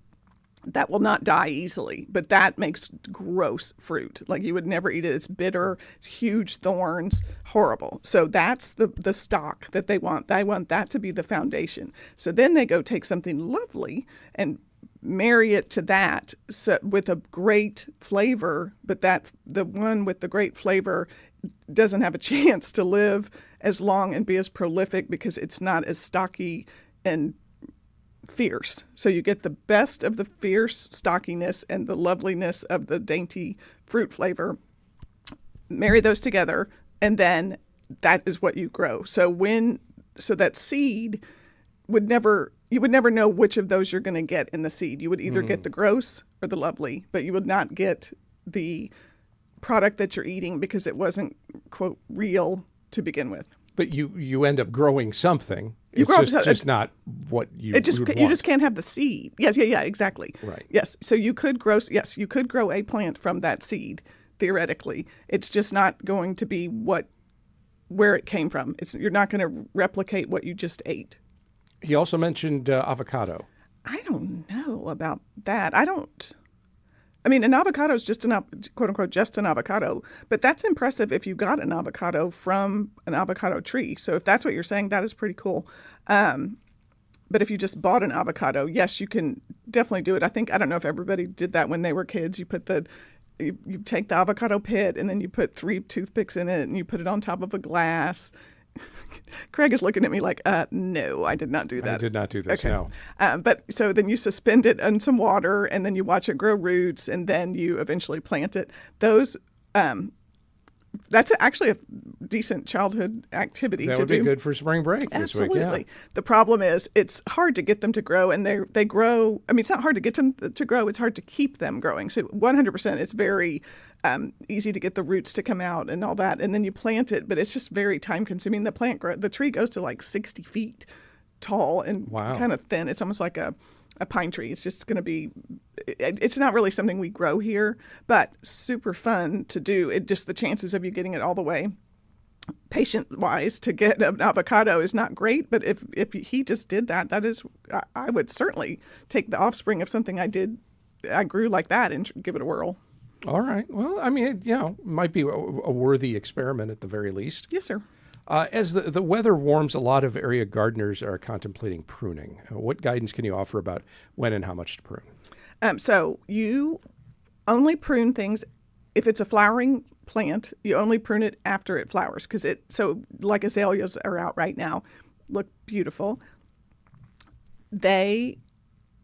that will not die easily, but that makes gross fruit. Like you would never eat it. It's bitter, it's huge thorns, horrible. So that's the stock that they want. They want that to be the foundation. So then they go take something lovely and marry it to that with a great flavor, but the one with the great flavor doesn't have a chance to live as long and be as prolific because it's not as stocky and fierce. So you get the best of the fierce stockiness and the loveliness of the dainty fruit flavor. Marry those together, and then that is what you grow. So that seed you would never know which of those you're going to get in the seed. You would either get the gross or the lovely, but you would not get the product that you're eating because it wasn't, quote, real to begin with. But you end up growing something. It's just not what you would want. You just can't have the seed. Yes, yeah, exactly. Right. Yes, so you could grow a plant from that seed, theoretically. It's just not going to be where it came from. You're not going to replicate what you just ate. He also mentioned avocado. I don't know about that. An avocado is just quote unquote just an avocado, but that's impressive if you got an avocado from an avocado tree. So if that's what you're saying, that is pretty cool. But if you just bought an avocado, yes, you can definitely do it. I don't know if everybody did that when they were kids. You take the avocado pit and then you put 3 toothpicks in it and you put it on top of a glass. Craig is looking at me like, no, I did not do that. I did not do this, okay. No. But so then you suspend it in some water and then you watch it grow roots and then you eventually plant it. That's actually a decent childhood activity to do. That would be good for spring break Absolutely. this week, yeah. The problem is it's hard to get them to grow, and they grow. It's not hard to get them to grow. It's hard to keep them growing. So 100%, it's very easy to get the roots to come out and all that, and then you plant it, but it's just very time consuming. The tree goes to like 60 feet tall and kind of thin. It's almost like a pine tree. It's just going to be, it's not really something we grow here, but super fun to do. The chances of you getting it all the way patient-wise to get an avocado is not great, but if he just did that is, I would certainly take the offspring of something I grew like that and give it a whirl. All right. Well, it might be a worthy experiment at the very least. Yes, sir. As the weather warms, a lot of area gardeners are contemplating pruning. What guidance can you offer about when and how much to prune? So you only prune things if it's a flowering plant. You only prune it after it flowers like azaleas are out right now, look beautiful. They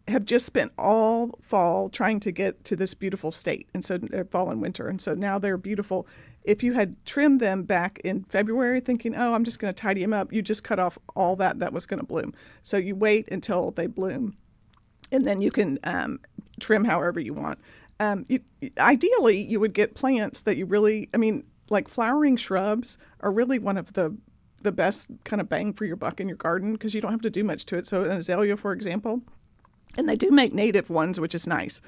have just spent all fall trying to get to this beautiful state, and so fall and winter, and so now they're beautiful. If you had trimmed them back in February thinking, I'm just going to tidy them up, you just cut off all that was going to bloom. So you wait until they bloom, and then you can trim however you want. Ideally, you would get plants that you really, like flowering shrubs are really one of the best kind of bang for your buck in your garden because you don't have to do much to it. So an azalea, for example, and they do make native ones, which is nice,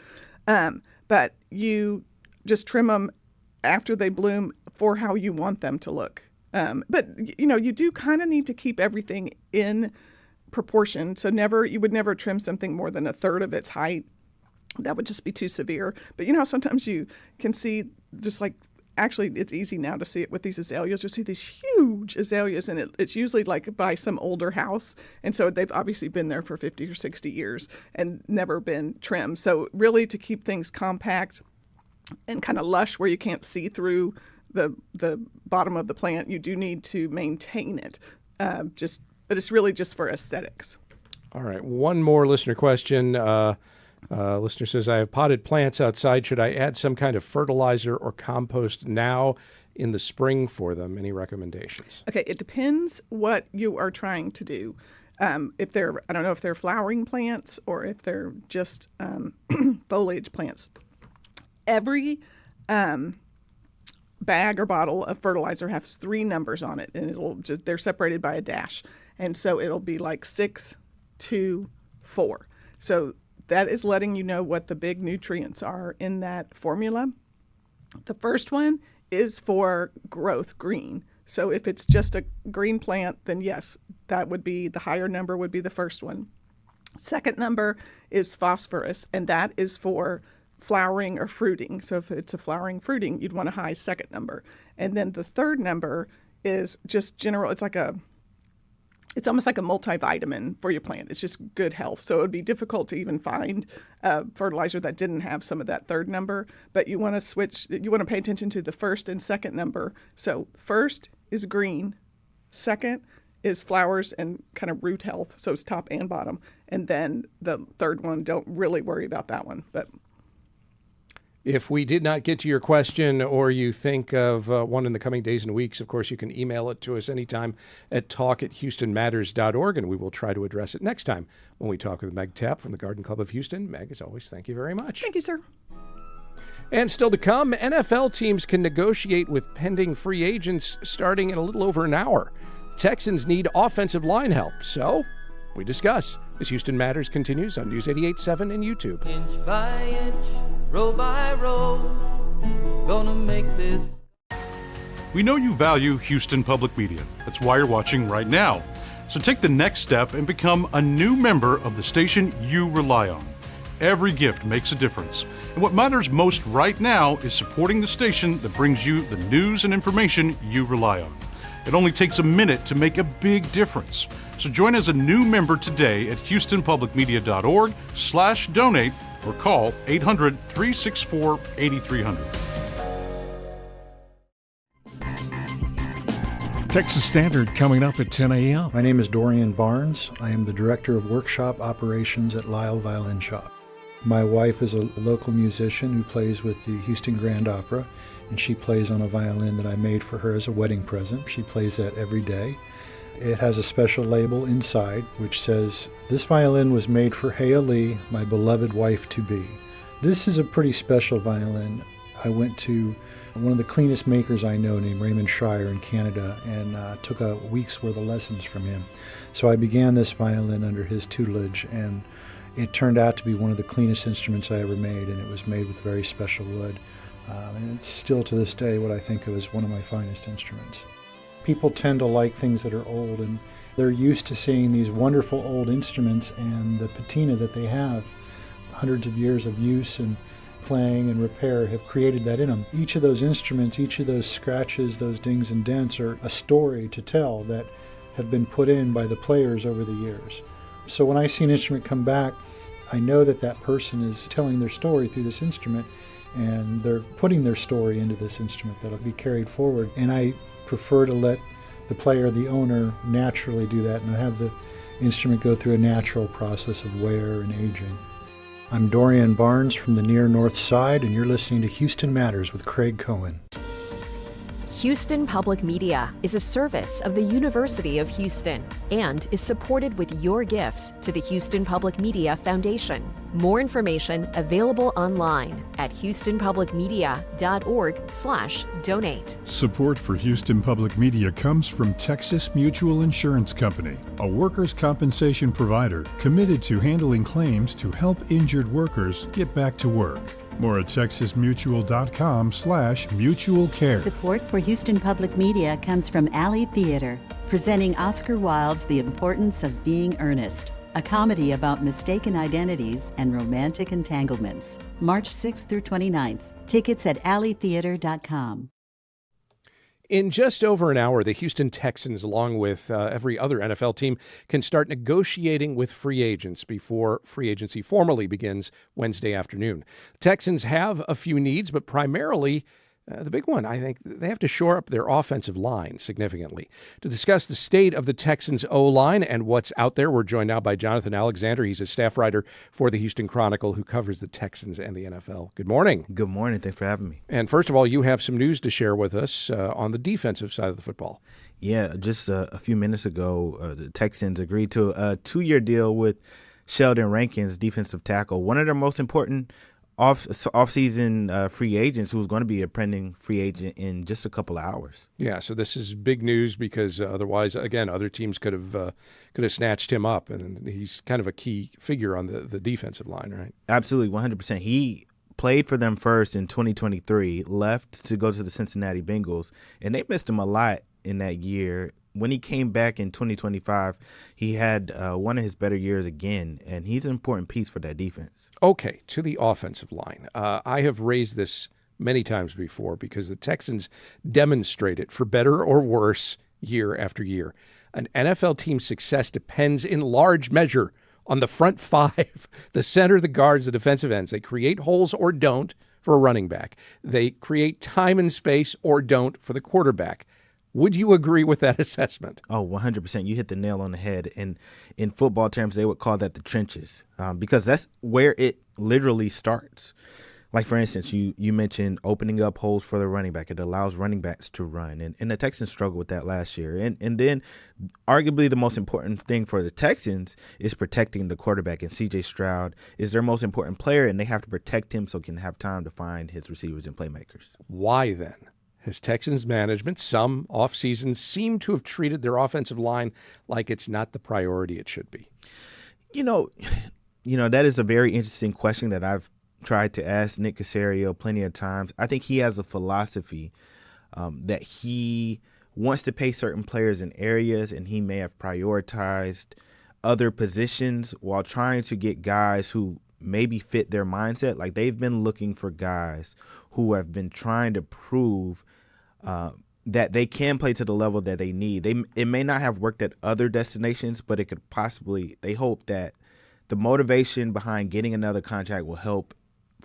but you just trim them after they bloom for how you want them to look. But you do kind of need to keep everything in proportion. So you would never trim something more than a third of its height. That would just be too severe. But sometimes you can see just like, actually it's easy now to see it with these azaleas. You'll see these huge azaleas, and it's usually like by some older house. And so they've obviously been there for 50 or 60 years and never been trimmed. So really to keep things compact and kind of lush where you can't see through the bottom of the plant. You do need to maintain it, but it's really just for aesthetics. All right, one more listener question. Listener says, I have potted plants outside. Should I add some kind of fertilizer or compost now in the spring for them? Any recommendations? Okay, it depends what you are trying to do. If they're, I don't know if they're flowering plants or if they're just foliage plants. Every bag or bottle of fertilizer has 3 numbers on it, and they're separated by a dash. And so it'll be like 6, 2, 4. So that is letting you know what the big nutrients are in that formula. The first one is for growth, green. So if it's just a green plant, then yes, that would be the higher number would be the first one. Second number is phosphorus, and that is for flowering or fruiting. So if it's a flowering fruiting, you'd want a high second number. And then the third number is just general. It's almost like a multivitamin for your plant. It's just good health. So it would be difficult to even find fertilizer that didn't have some of that third number. But you want to switch. You want to pay attention to the first and second number. So first is green, second is flowers and kind of root health. So it's top and bottom. And then the third one, don't really worry about that one. But if we did not get to your question or you think of one in the coming days and weeks, of course, you can email it to us anytime at talk@houstonmatters.org, and we will try to address it next time when we talk with Meg Tapp from the Garden Club of Houston. Meg, as always, thank you very much. Thank you, sir. And still to come, NFL teams can negotiate with pending free agents starting in a little over an hour. Texans need offensive line help, so we discuss as Houston Matters continues on News 88.7 and YouTube. Inch by inch, row by row, gonna make this. We know you value Houston Public Media. That's why you're watching right now. So take the next step and become a new member of the station you rely on. Every gift makes a difference. And what matters most right now is supporting the station that brings you the news and information you rely on. It only takes a minute to make a big difference. So join as a new member today at houstonpublicmedia.org/donate or call 800-364-8300. Texas Standard coming up at 10 a.m. My name is Dorian Barnes. I am the Director of Workshop Operations at Lyle Violin Shop. My wife is a local musician who plays with the Houston Grand Opera, and she plays on a violin that I made for her as a wedding present. She plays that every day. It has a special label inside which says, "This violin was made for Hea Lee, my beloved wife-to-be." This is a pretty special violin. I went to one of the cleanest makers I know named Raymond Schreier in Canada and took a week's worth of lessons from him. So I began this violin under his tutelage, and it turned out to be one of the cleanest instruments I ever made, and it was made with very special wood. And it's still to this day what I think of as one of my finest instruments. People tend to like things that are old, and they're used to seeing these wonderful old instruments and the patina that they have. Hundreds of years of use and playing and repair have created that in them. Each of those instruments, each of those scratches, those dings and dents are a story to tell that have been put in by the players over the years. So when I see an instrument come back, I know that that person is telling their story through this instrument, and they're putting their story into this instrument that'll be carried forward. And I prefer to let the player, the owner, naturally do that and have the instrument go through a natural process of wear and aging. I'm Dorian Barnes from the near North Side, and you're listening to Houston Matters with Craig Cohen. Houston Public Media is a service of the University of Houston and is supported with your gifts to the Houston Public Media Foundation. More information available online at houstonpublicmedia.org/donate. Support for Houston Public Media comes from Texas Mutual Insurance Company, a workers' compensation provider committed to handling claims to help injured workers get back to work. More at texasmutual.com/mutual care. Support for Houston Public Media comes from Alley Theater, presenting Oscar Wilde's The Importance of Being Earnest, a comedy about mistaken identities and romantic entanglements. March 6th through 29th. Tickets at alleytheater.com. In just over an hour, the Houston Texans, along with every other NFL team, can start negotiating with free agents before free agency formally begins Wednesday afternoon. Texans have a few needs, but primarily The big one, I think, they have to shore up their offensive line significantly. To discuss the state of the Texans' O-line and what's out there, we're joined now by Jonathan Alexander. He's a staff writer for the Houston Chronicle who covers the Texans and the NFL. Good morning. Good morning. Thanks for having me. And first of all, you have some news to share with us on the defensive side of the football. Yeah, just a few minutes ago, the Texans agreed to a 2-year deal with Sheldon Rankins, defensive tackle, one of their most important off-season free agents who's going to be a pending free agent in just a couple of hours. Yeah, so this is big news because otherwise, again, other teams could have snatched him up, and he's kind of a key figure on the defensive line, right? Absolutely, 100%. He played for them first in 2023, left to go to the Cincinnati Bengals, and they missed him a lot in that year. When he came back in 2025, he had one of his better years again, and he's an important piece for that defense. Okay, to the offensive line. I have raised this many times before because the Texans demonstrate it for better or worse year after year. An NFL team's success depends in large measure on the front five, the center, the guards, the defensive ends. They create holes or don't for a running back. They create time and space or don't for the quarterback. Would you agree with that assessment? Oh, 100%. You hit the nail on the head. And in football terms, they would call that the trenches because that's where it literally starts. Like, for instance, you mentioned opening up holes for the running back. It allows running backs to run. And the Texans struggled with that last year. And then arguably the most important thing for the Texans is protecting the quarterback. And C.J. Stroud is their most important player, and they have to protect him so he can have time to find his receivers and playmakers. Why then has Texans management, some offseason, seem to have treated their offensive line like it's not the priority it should be? You know, that is a very interesting question that I've tried to ask Nick Caserio plenty of times. I think he has a philosophy that he wants to pay certain players in areas, and he may have prioritized other positions while trying to get guys who maybe fit their mindset. Like, they've been looking for guys who have been trying to prove that they can play to the level that they need. It may not have worked at other destinations, but it could possibly, they hope that the motivation behind getting another contract will help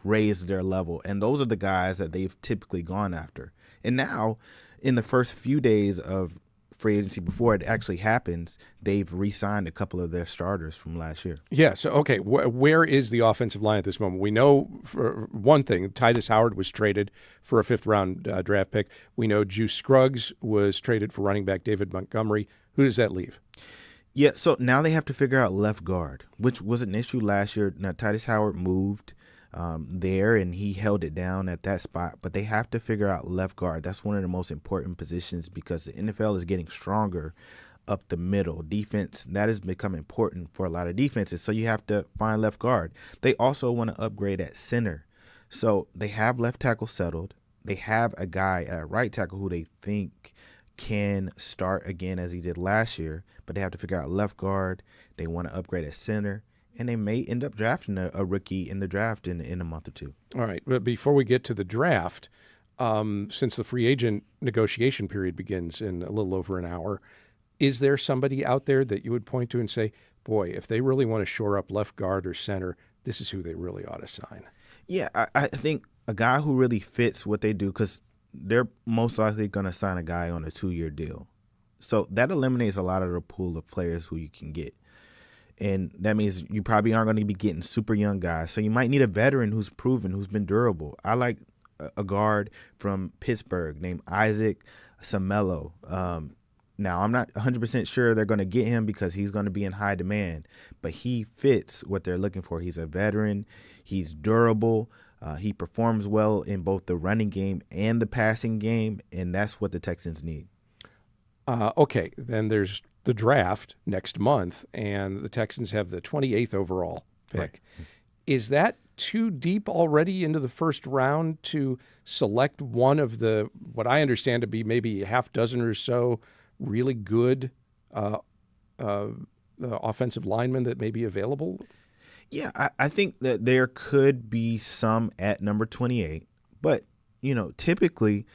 raise their level. And those are the guys that they've typically gone after. And now, in the first few days of free agency, before it actually happens, they've re-signed a couple of their starters from last year. Yeah, so, okay, where is the offensive line at this moment? We know, for one thing, Titus Howard was traded for a fifth-round draft pick. We know Juice Scruggs was traded for running back David Montgomery. Who does that leave? Yeah, so now they have to figure out left guard, which was an issue last year. Now, Titus Howard moved there, and he held it down at that spot. But they have to figure out left guard. That's one of the most important positions because the NFL is getting stronger up the middle. Defense, that has become important for a lot of defenses. So you have to find left guard. They also want to upgrade at center. So they have left tackle settled. They have a guy at right tackle who they think can start again as he did last year. But they have to figure out left guard. They want to upgrade at center. And they may end up drafting a rookie in the draft in a month or two. All right. But before we get to the draft, since the free agent negotiation period begins in a little over an hour, is there somebody out there that you would point to and say, boy, if they really want to shore up left guard or center, this is who they really ought to sign? Yeah, I think a guy who really fits what they do, because they're most likely going to sign a guy on a 2-year deal. So that eliminates a lot of the pool of players who you can get. And that means you probably aren't going to be getting super young guys. So you might need a veteran who's proven, who's been durable. I like a guard from Pittsburgh named Isaac Seumalo. Now, I'm not 100% sure they're going to get him because he's going to be in high demand. But he fits what they're looking for. He's a veteran. He's durable. He performs well in both the running game and the passing game. And that's what the Texans need. Okay, then there's the draft next month, and the Texans have the 28th overall pick. Right. Is that too deep already into the first round to select one of the, what I understand to be maybe a half dozen or so really good offensive linemen that may be available? Yeah, I think that there could be some at number 28, but, typically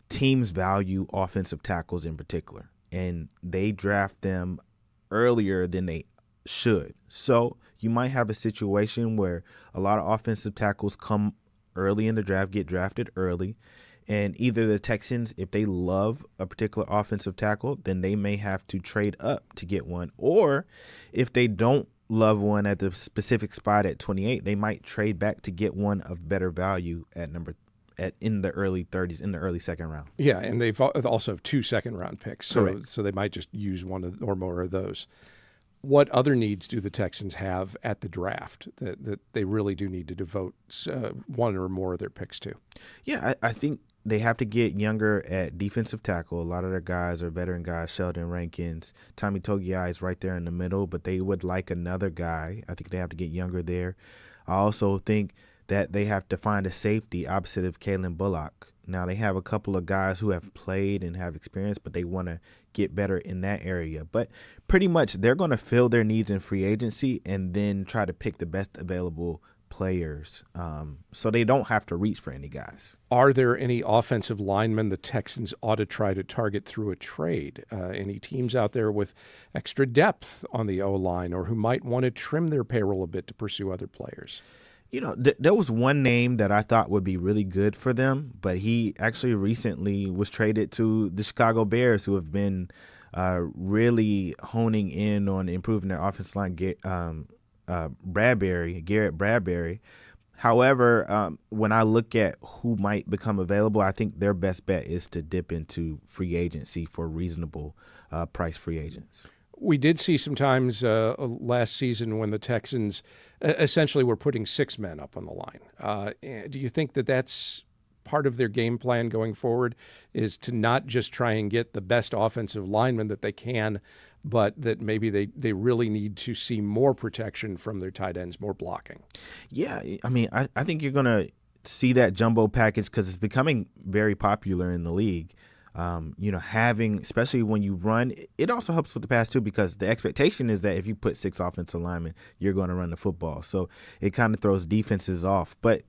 teams value offensive tackles in particular, and they draft them earlier than they should. So you might have a situation where a lot of offensive tackles come early in the draft, get drafted early, And either the Texans, if they love a particular offensive tackle, then they may have to trade up to get one. Or if they don't love one at the specific spot at 28, they might trade back to get one of better value in the early 30s, in the early second round. Yeah, and they've also have 2 second-round picks, so Correct. so they might just use one or more of those. What other needs do the Texans have at the draft that they really do need to devote one or more of their picks to? Yeah, I think they have to get younger at defensive tackle. A lot of their guys are veteran guys, Sheldon Rankins. Tommy Togiai is right there in the middle, but they would like another guy. I think they have to get younger there. I also think that they have to find a safety opposite of Kalen Bullock. Now, they have a couple of guys who have played and have experience, but they want to get better in that area. But pretty much they're going to fill their needs in free agency and then try to pick the best available players, so they don't have to reach for any guys. Are there any offensive linemen the Texans ought to try to target through a trade? Any teams out there with extra depth on the O-line or who might want to trim their payroll a bit to pursue other players? You know, there was one name that I thought would be really good for them, but he actually recently was traded to the Chicago Bears, who have been really honing in on improving their offensive line, Garrett Bradbury. However, when I look at who might become available, I think their best bet is to dip into free agency for reasonable price free agents. We did see sometimes last season when the Texans essentially were putting 6 men up on the line. Do you think that that's part of their game plan going forward, is to not just try and get the best offensive linemen that they can, but that maybe they really need to see more protection from their tight ends, more blocking? Yeah, I mean, I think you're going to see that jumbo package because it's becoming very popular in the league. Having, especially when you run, it also helps with the pass too, because the expectation is that if you put 6 offensive linemen, you're going to run the football. So it kind of throws defenses off. But,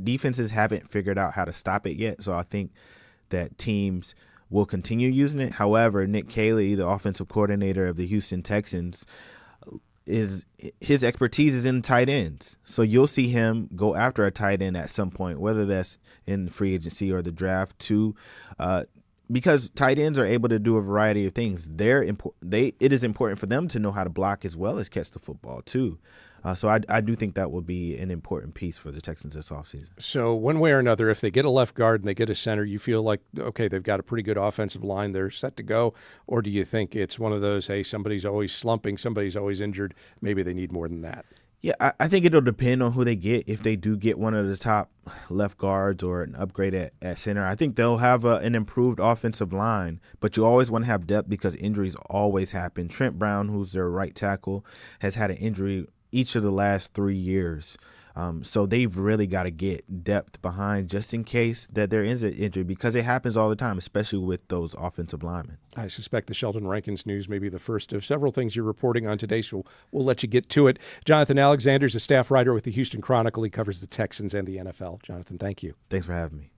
defenses haven't figured out how to stop it yet. So I think that teams will continue using it. However, Nick Caley, the offensive coordinator of the Houston Texans, his expertise is in tight ends. So you'll see him go after a tight end at some point, whether that's in free agency or the draft too, because tight ends are able to do a variety of things. It is important for them to know how to block as well as catch the football too. So I do think that will be an important piece for the Texans this offseason. So one way or another, if they get a left guard and they get a center, you feel like, okay, they've got a pretty good offensive line, they're set to go? Or do you think it's one of those, hey, somebody's always slumping, somebody's always injured, maybe they need more than that? Yeah, I think it'll depend on who they get. If they do get one of the top left guards or an upgrade at center, I think they'll have an improved offensive line. But you always want to have depth because injuries always happen. Trent Brown, who's their right tackle, has had an injury each of the last 3 years. So they've really got to get depth behind just in case that there is an injury, because it happens all the time, especially with those offensive linemen. I suspect the Sheldon Rankins news may be the first of several things you're reporting on today, so we'll let you get to it. Jonathan Alexander is a staff writer with the Houston Chronicle. He covers the Texans and the NFL. Jonathan, thank you. Thanks for having me.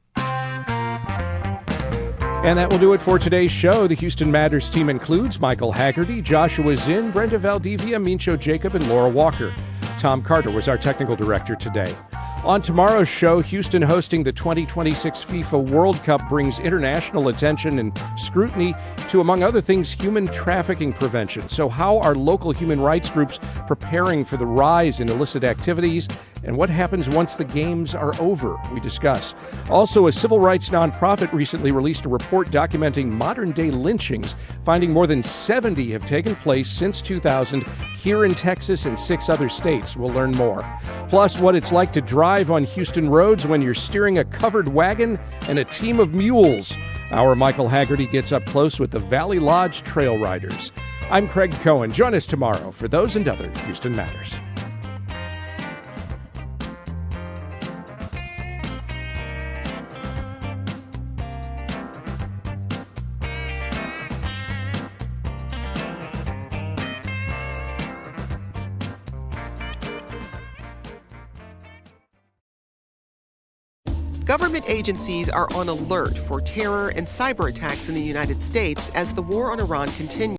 And that will do it for today's show. The Houston Matters team includes Michael Haggerty, Joshua Zinn, Brenda Valdivia, Mincho Jacob, and Laura Walker. Tom Carter was our technical director today. On tomorrow's show, Houston hosting the 2026 FIFA World Cup brings international attention and scrutiny to, among other things, human trafficking prevention. So how are local human rights groups preparing for the rise in illicit activities? And what happens once the games are over? We discuss. Also, a civil rights nonprofit recently released a report documenting modern-day lynchings, finding more than 70 have taken place since 2000 here in Texas and 6 other states. We'll learn more. Plus, what it's like to drive on Houston roads when you're steering a covered wagon and a team of mules. Our Michael Haggerty gets up close with the Valley Lodge Trail Riders. I'm Craig Cohen. Join us tomorrow for those and other Houston Matters. Government agencies are on alert for terror and cyber attacks in the United States as the war on Iran continues.